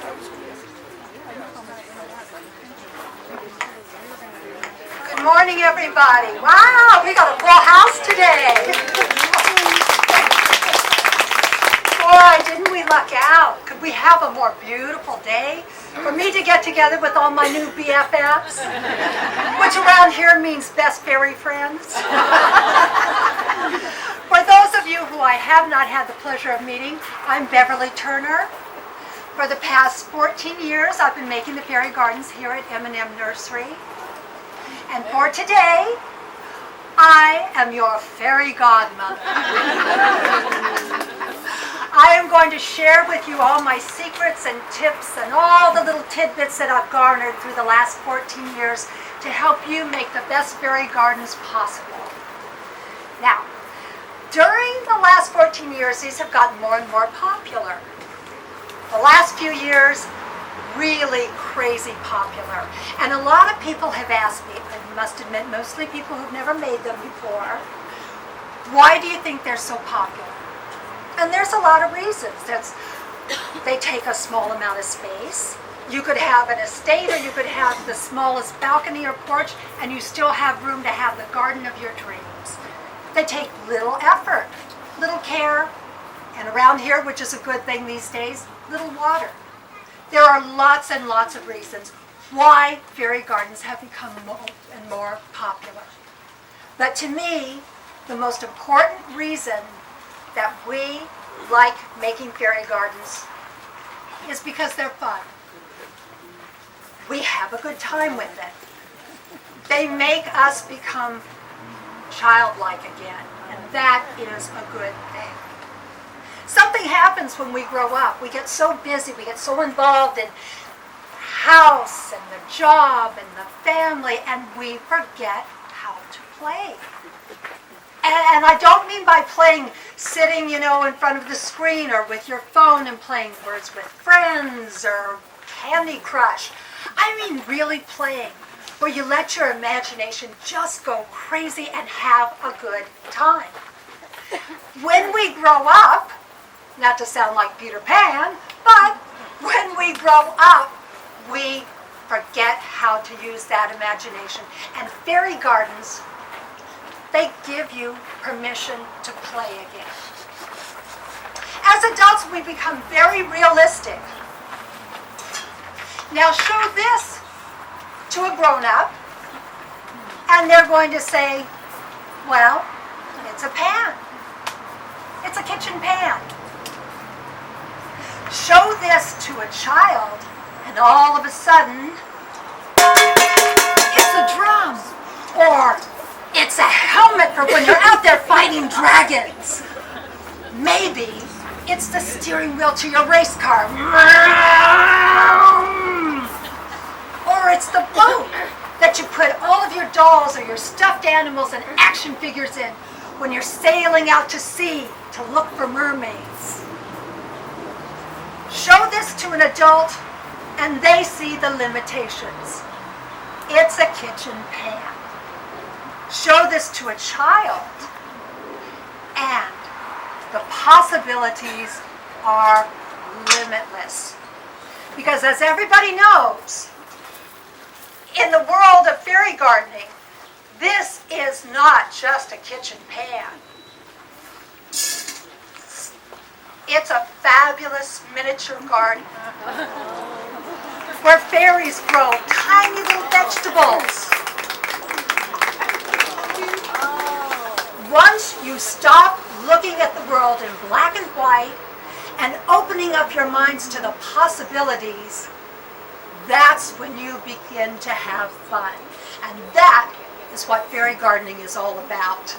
Good morning, everybody. Wow, we got a full house today. Boy, didn't we luck out? Could we have a more beautiful day for me to get together with all my new BFFs, which around here means best fairy friends? For those of you who I have not had the pleasure of meeting, I'm Beverly Turner. For the past 14 years, I've been making the fairy gardens here at M&M Nursery. And for today, I am your fairy godmother. I am going to share with you all my secrets and tips and all the little tidbits that I've garnered through the last 14 years to help you make the best fairy gardens possible. Now, during the last 14 years, these have gotten more and more popular. The last few years, really crazy popular. And a lot of people have asked me, I must admit mostly people who've never made them before, why do you think they're so popular? And there's a lot of reasons. They take a small amount of space. You could have an estate or you could have the smallest balcony or porch and you still have room to have the garden of your dreams. They take little effort, little care, and around here, which is a good thing these days, little water. There are lots and lots of reasons why fairy gardens have become more and more popular. But to me, the most important reason that we like making fairy gardens is because they're fun. We have a good time with it. They make us become childlike again, and that is a good thing. Something happens when we grow up. We get so busy, we get so involved in house and the job and the family, and we forget how to play. And I don't mean by playing sitting, in front of the screen or with your phone and playing Words with Friends or Candy Crush. I mean really playing, where you let your imagination just go crazy and have a good time. When we grow up, not to sound like Peter Pan, but when we grow up, we forget how to use that imagination. And fairy gardens, they give you permission to play again. As adults, we become very realistic. Now show this to a grown-up, and they're going to say, well, it's a pan. It's a kitchen pan. Show this to a child, and all of a sudden, it's a drum, or it's a helmet for when you're out there fighting dragons. Maybe it's the steering wheel to your race car. Or it's the boat that you put all of your dolls or your stuffed animals and action figures in when you're sailing out to sea to look for mermaids. Show this to an adult and they see the limitations. It's a kitchen pan. Show this to a child and the possibilities are limitless. Because as everybody knows, in the world of fairy gardening, this is not just a kitchen pan. It's a fabulous miniature garden where fairies grow tiny little vegetables. Once you stop looking at the world in black and white and opening up your minds to the possibilities, that's when you begin to have fun. And that is what fairy gardening is all about.